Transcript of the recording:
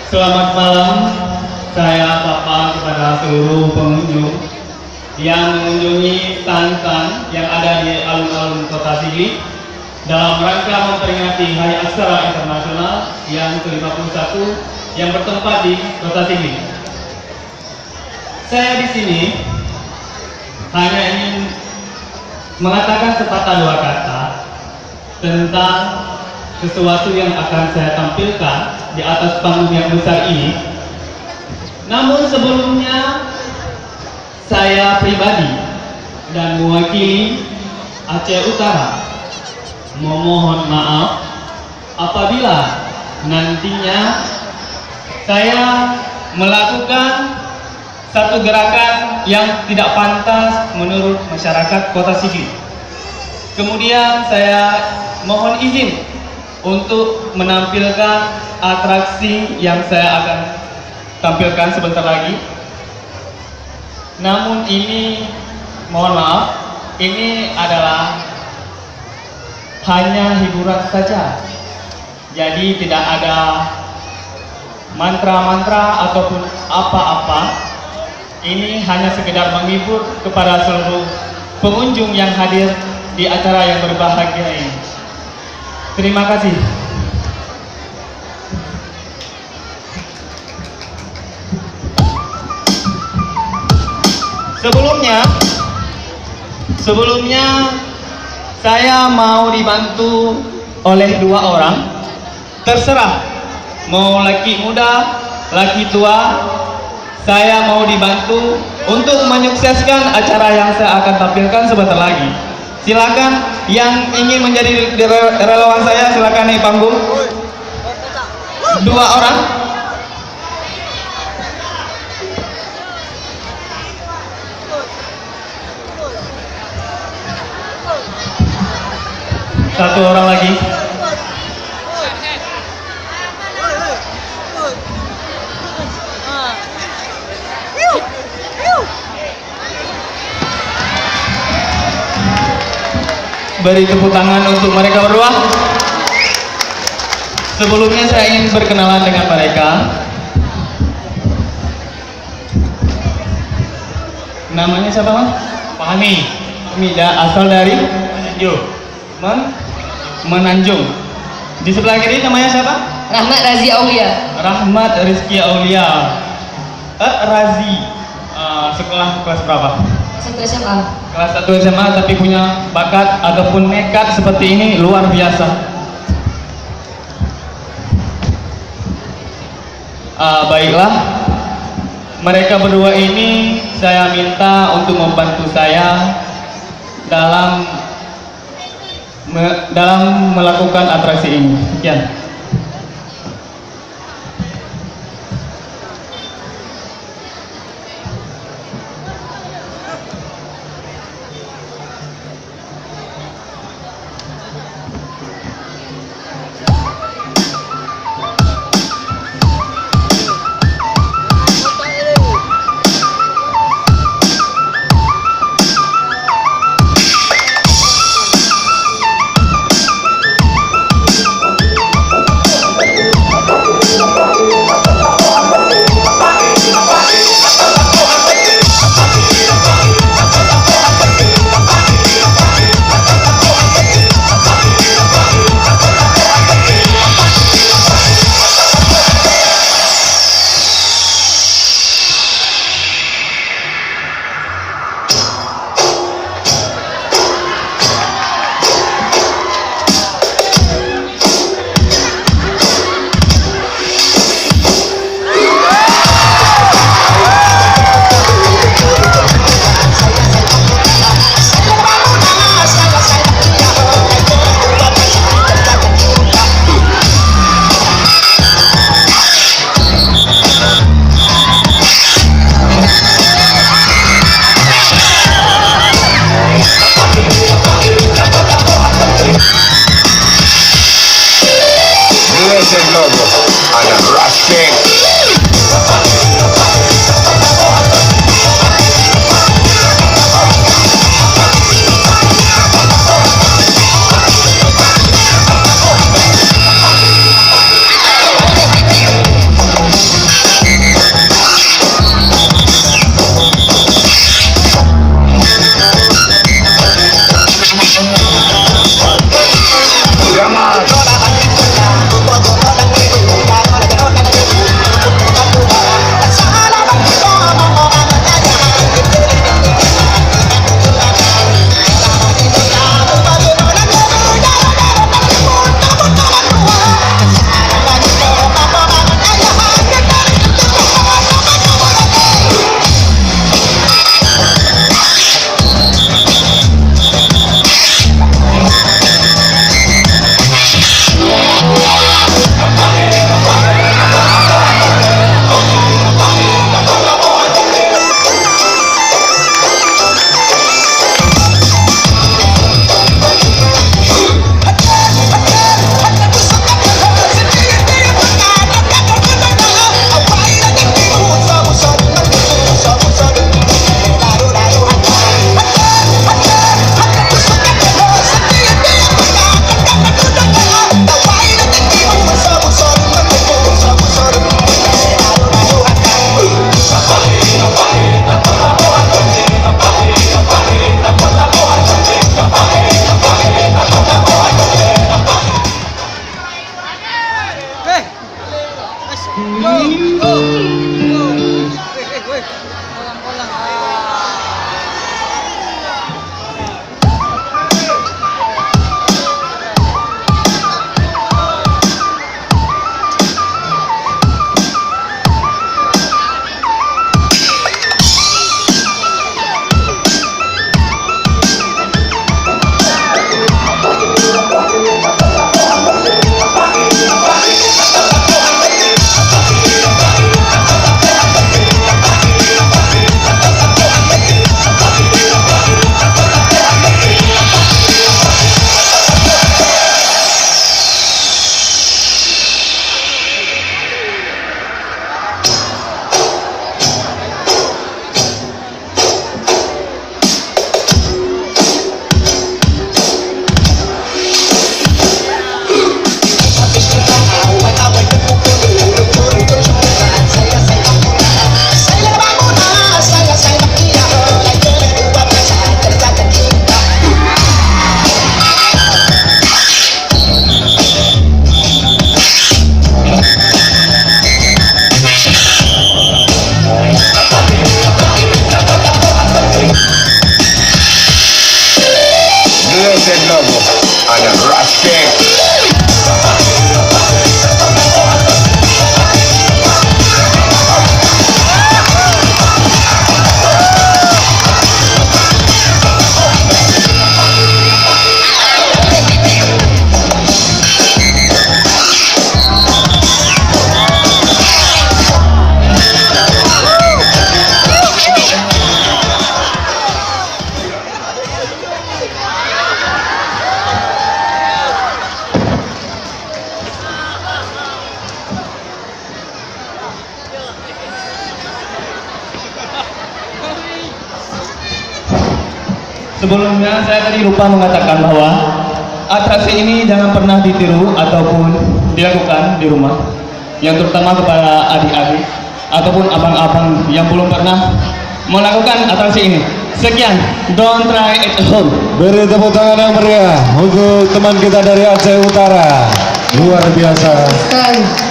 Selamat malam, saya sapa kepada seluruh pengunjung yang mengunjungi stand-stand yang ada di alun-alun Kota Sigli dalam rangka memperingati Hari Aksara Internasional yang ke-51 yang bertempat di Kota Sigli. Saya di sini hanya ingin mengatakan sepatah dua kata tentang sesuatu yang akan saya tampilkan di atas panggung yang besar ini. Namun sebelumnya saya pribadi dan mewakili Aceh Utara memohon maaf apabila nantinya saya melakukan satu gerakan yang tidak pantas menurut masyarakat Kota Sigli. Kemudian saya mohon izin untuk menampilkan atraksi yang saya akan tampilkan sebentar lagi. Namun ini, mohon maaf, ini adalah hanya hiburan saja. Jadi tidak ada mantra-mantra ataupun apa-apa. Ini hanya sekedar menghibur kepada seluruh pengunjung yang hadir di acara yang berbahagia ini. Terima kasih. Sebelumnya saya mau dibantu oleh dua orang. Terserah mau laki muda, laki tua. Saya mau dibantu untuk menyukseskan acara yang saya akan tampilkan sebentar lagi. Silakan yang ingin menjadi relawan saya, silakan naik panggung. Dua orang. Satu orang lagi. Beri tepuk tangan untuk mereka berdua. Sebelumnya saya ingin berkenalan dengan mereka. Namanya siapa, Mas? Fahmi. Asal dari Menanjung. Di sebelah kiri namanya siapa? Rahmat Razi Aulia. Rahmat Rizky Aulia. Razi. Sekolah kelas berapa? Satu SMA. Kelas 1 SMA, tapi punya bakat ataupun nekat seperti ini luar biasa. Baiklah, mereka berdua ini saya minta untuk membantu saya dalam melakukan atraksi ini. Sekian. Blessed love and a respect. Sebelumnya saya tadi lupa mengatakan bahwa atraksi ini jangan pernah ditiru ataupun dilakukan di rumah, yang terutama kepada adik-adik ataupun abang-abang yang belum pernah melakukan atraksi ini. Sekian, don't try it at home. Beri tepuk tangan yang meriah untuk teman kita dari Aceh Utara. Luar biasa. Sekali.